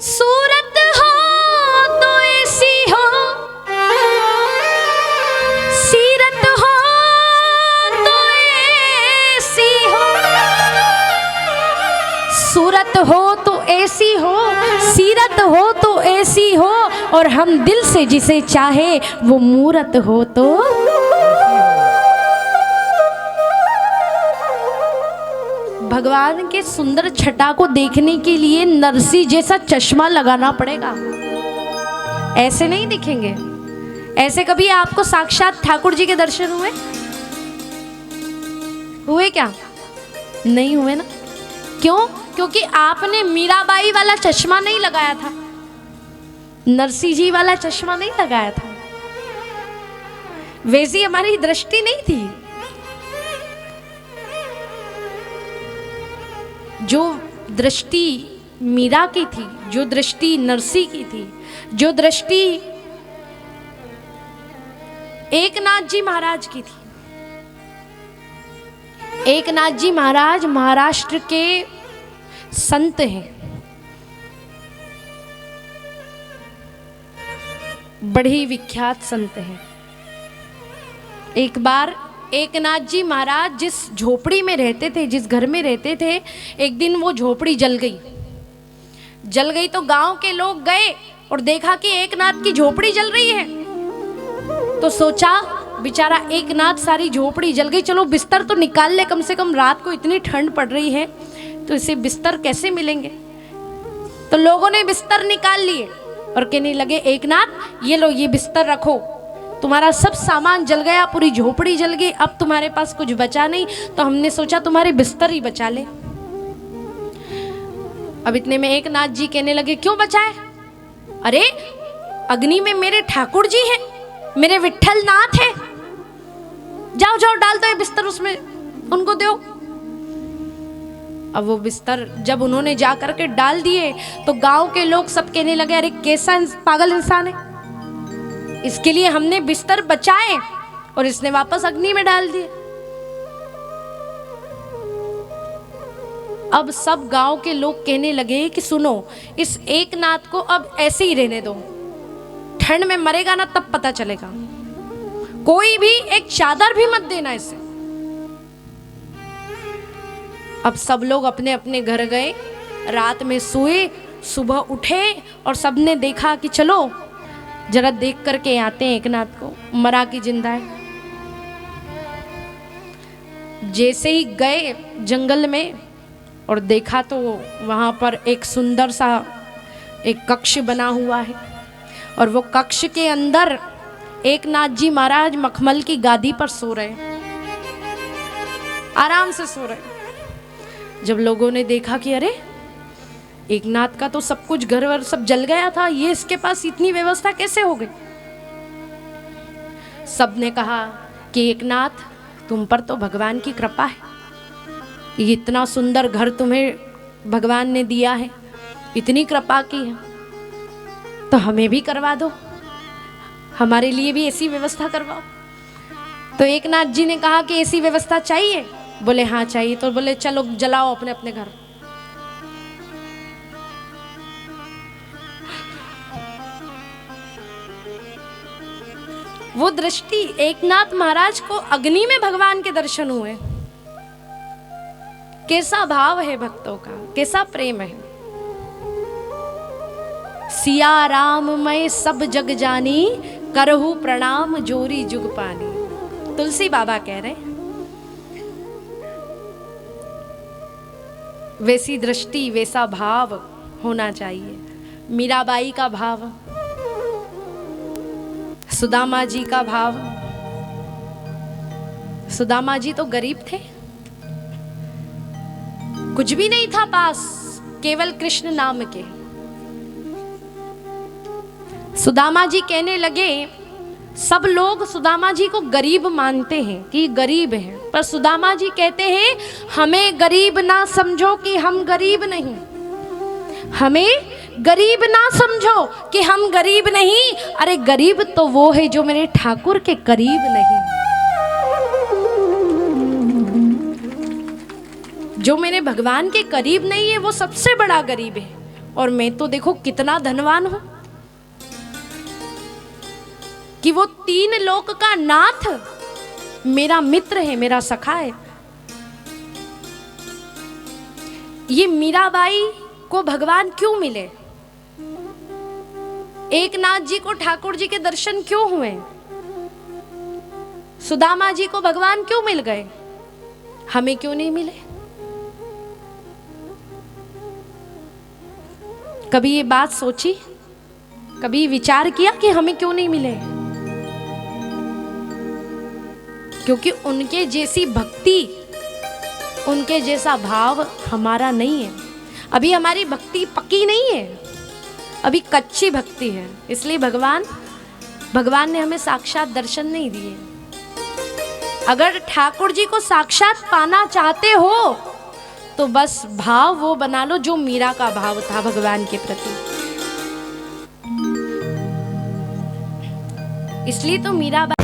सूरत हो तो ऐसी हो, सीरत हो तो ऐसी हो। सूरत हो तो ऐसी हो, सीरत हो तो ऐसी हो, और हम दिल से जिसे चाहे वो मूरत हो तो। भगवान के सुंदर छटा को देखने के लिए नरसी जैसा चश्मा लगाना पड़ेगा, ऐसे नहीं दिखेंगे। ऐसे कभी आपको साक्षात ठाकुर जी के दर्शन हुए? हुए क्या? नहीं हुए ना। क्यों? क्योंकि आपने मीराबाई वाला चश्मा नहीं लगाया था, नरसी जी वाला चश्मा नहीं लगाया था। वैसी हमारी दृष्टि नहीं थी। जो दृष्टि मीरा की थी, जो दृष्टि नरसी की थी, जो दृष्टि एकनाथ जी महाराज की थी। एकनाथ जी महाराज महाराष्ट्र के संत हैं, बड़े विख्यात संत हैं। एक बार एकनाथ जी महाराज जिस झोपड़ी में रहते थे, जिस घर में रहते थे, एक दिन वो झोपड़ी जल गई। जल गई तो गांव के लोग गए और देखा कि एकनाथ की झोपड़ी जल रही है। तो सोचा बेचारा एकनाथ, सारी झोपड़ी जल गई, चलो बिस्तर तो निकाल ले, कम से कम रात को इतनी ठंड पड़ रही है तो इसे बिस्तर कैसे मिलेंगे। तो लोगों ने बिस्तर निकाल लिए और कहने लगे, एकनाथ ये लो, ये बिस्तर रखो, तुम्हारा सब सामान जल गया, पूरी झोपड़ी जल गई, अब तुम्हारे पास कुछ बचा नहीं, तो हमने सोचा तुम्हारे बिस्तर ही बचा ले। अब इतने में एकनाथ जी कहने लगे, क्यों बचाए? अरे अग्नि में मेरे ठाकुर जी हैं, मेरे विट्ठल नाथ है, जाओ जाओ डाल दो ये बिस्तर उसमें, उनको दो। अब वो बिस्तर जब उन्होंने जा करके डाल दिए तो गांव के लोग सब कहने लगे, अरे कैसा पागल इंसान है, इसके लिए हमने बिस्तर बचाए और इसने वापस अग्नि में डाल दिए। अब सब गांव के लोग कहने लगे कि सुनो, इस एकनाथ को अब ऐसे ही रहने दो, ठंड में मरेगा ना तब पता चलेगा, कोई भी एक चादर भी मत देना इसे। अब सब लोग अपने अपने घर गए, रात में सोए, सुबह उठे और सबने देखा कि चलो जरा देख करके आते हैं एकनाथ को, मरा कि जिंदा है। जैसे ही गए जंगल में और देखा तो वहां पर एक सुंदर सा एक कक्ष बना हुआ है, और वो कक्ष के अंदर एकनाथ जी महाराज मखमल की गादी पर सो रहे, आराम से सो रहे। जब लोगों ने देखा कि अरे एकनाथ का तो सब कुछ घर वर सब जल गया था, ये इसके पास इतनी व्यवस्था कैसे हो गई? सबने कहा कि एकनाथ तुम पर तो भगवान की कृपा है, ये इतना सुंदर घर तुम्हें भगवान ने दिया है, इतनी कृपा की है, तो हमें भी करवा दो, हमारे लिए भी ऐसी व्यवस्था करवाओ। तो एकनाथ जी ने कहा कि ऐसी व्यवस्था चाहिए? बोले हाँ चाहिए। तो बोले चलो जलाओ अपने अपने घर। वो दृष्टि, एकनाथ महाराज को अग्नि में भगवान के दर्शन हुए। कैसा भाव है भक्तों का, कैसा प्रेम है। सिया राम मैं सब जग जानी, करहु प्रणाम जोरी जुग पानी। तुलसी बाबा कह रहे, वैसी दृष्टि वैसा भाव होना चाहिए। मीराबाई का भाव, सुदामा जी का भाव। सुदामा जी तो गरीब थे, कुछ भी नहीं था पास, केवल कृष्ण नाम के। सुदामा जी कहने लगे, सब लोग सुदामा जी को गरीब मानते हैं कि गरीब हैं, पर सुदामा जी कहते हैं हमें गरीब ना समझो कि हम गरीब नहीं, हमें गरीब ना समझो कि हम गरीब नहीं। अरे गरीब तो वो है जो मेरे ठाकुर के करीब नहीं, जो मेरे भगवान के करीब नहीं है, वो सबसे बड़ा गरीब है। और मैं तो देखो कितना धनवान हूं कि वो 3 लोक का नाथ मेरा मित्र है, मेरा सखा है। ये मीराबाई को भगवान क्यों मिले? एकनाथ जी को ठाकुर जी के दर्शन क्यों हुए? सुदामा जी को भगवान क्यों मिल गए? हमें क्यों नहीं मिले? कभी ये बात सोची? कभी विचार किया कि हमें क्यों नहीं मिले? क्योंकि उनके जैसी भक्ति, उनके जैसा भाव हमारा नहीं है। अभी हमारी भक्ति पक्की नहीं है, अभी कच्ची भक्ति है। इसलिए भगवान ने हमें साक्षात दर्शन नहीं दिए। अगर ठाकुर जी को साक्षात पाना चाहते हो तो बस भाव वो बना लो जो मीरा का भाव था भगवान के प्रति। इसलिए तो मीराबाई